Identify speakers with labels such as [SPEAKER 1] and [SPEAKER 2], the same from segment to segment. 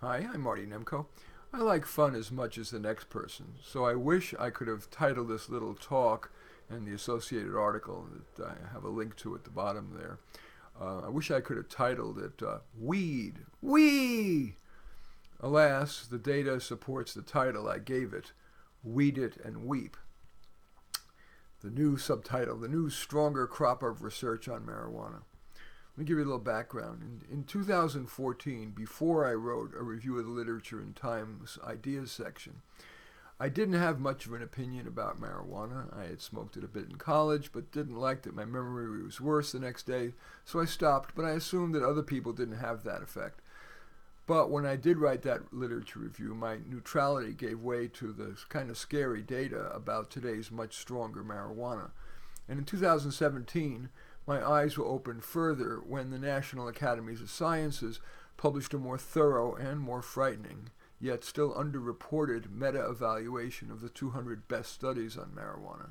[SPEAKER 1] Hi, I'm Marty Nemko. I like fun as much as the next person, so I wish I could have titled this little talk and the associated article that I have a link to at the bottom there. I wish I could have titled it Weed. Wee! Alas, the data supports the title I gave it, Weed It and Weep. The new subtitle, the new stronger crop of research on marijuana. Let me give you a little background. In 2014, before I wrote a review of the literature in Time's Ideas section, I didn't have much of an opinion about marijuana. I had smoked it a bit in college, but didn't like that my memory was worse the next day, so I stopped, but I assumed that other people didn't have that effect. But when I did write that literature review, my neutrality gave way to the kind of scary data about today's much stronger marijuana. And in 2017, my eyes were opened further when the National Academies of Sciences published a more thorough and more frightening, yet still underreported meta-evaluation of the 200 best studies on marijuana.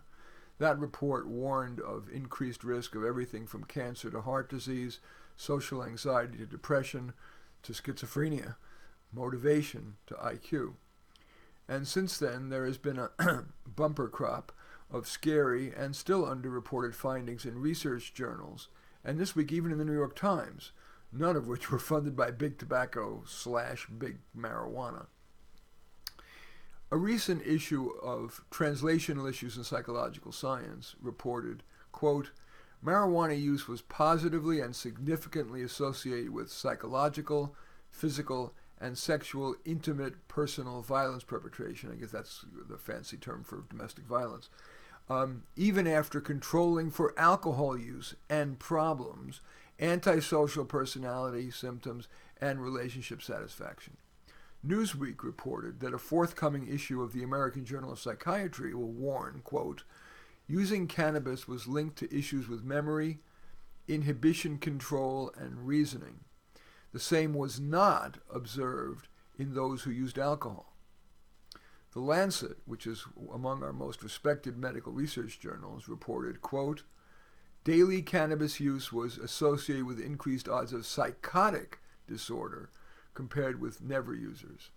[SPEAKER 1] That report warned of increased risk of everything from cancer to heart disease, social anxiety to depression, to schizophrenia, motivation to IQ. And since then, there has been a bumper crop of scary and still underreported findings in research journals, and this week even in the New York Times, none of which were funded by big tobacco / big marijuana. A recent issue of Translational Issues in Psychological Science reported, quote, marijuana use was positively and significantly associated with psychological, physical, and sexual intimate personal violence perpetration. I guess that's the fancy term for domestic violence. Even after controlling for alcohol use and problems, antisocial personality symptoms, and relationship satisfaction. Newsweek reported that a forthcoming issue of the American Journal of Psychiatry will warn, quote, using cannabis was linked to issues with memory, inhibition control, and reasoning. The same was not observed in those who used alcohol. The Lancet, which is among our most respected medical research journals, reported, quote, daily cannabis use was associated with increased odds of psychotic disorder compared with never users.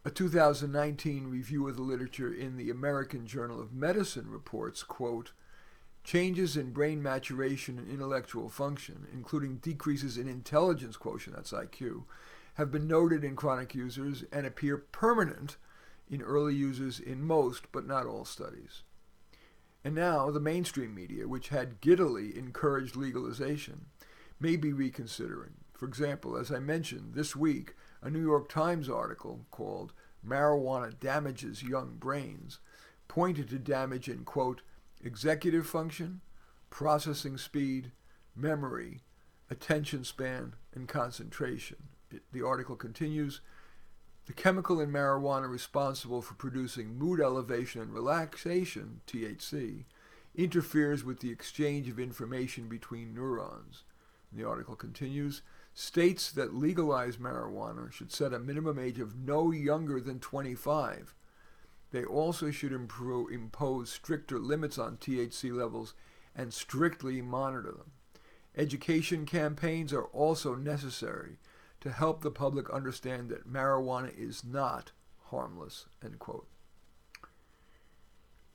[SPEAKER 1] A 2019 review of the literature in the American Journal of Medicine reports, quote, changes in brain maturation and intellectual function, including decreases in intelligence quotient, that's IQ, have been noted in chronic users and appear permanent in early users in most but not all studies. And now the mainstream media, which had giddily encouraged legalization, may be reconsidering. For example, as I mentioned, this week, a New York Times article called Marijuana Damages Young Brains pointed to damage in, quote, executive function, processing speed, memory, attention span, and concentration. The article continues, the chemical in marijuana responsible for producing mood elevation and relaxation, THC, interferes with the exchange of information between neurons. And the article continues, states that legalize marijuana should set a minimum age of no younger than 25. They also should impose stricter limits on THC levels and strictly monitor them. Education campaigns are also necessary to help the public understand that marijuana is not harmless, end quote.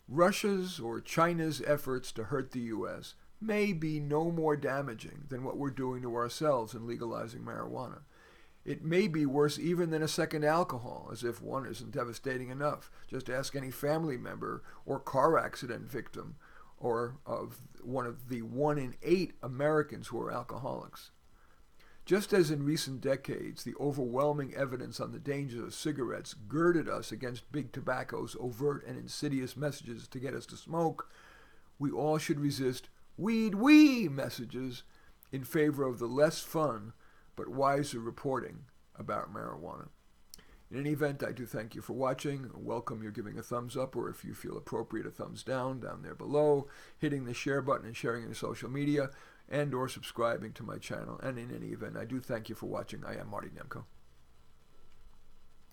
[SPEAKER 1] Russia's or China's efforts to hurt the U.S. may be no more damaging than what we're doing to ourselves in legalizing marijuana. It may be worse even than a second alcohol, as if one isn't devastating enough. Just ask any family member or car accident victim or of one of the 1 in 8 Americans who are alcoholics. Just as in recent decades, the overwhelming evidence on the dangers of cigarettes girded us against big tobacco's overt and insidious messages to get us to smoke, we all should resist weed messages in favor of the less fun but wiser reporting about marijuana. In any event, I do thank you for watching. Welcome your giving a thumbs up, or if you feel appropriate, a thumbs down there below, hitting the share button and sharing in social media, and or subscribing to my channel. And in any event, I do thank you for watching. I am Marty Nemko.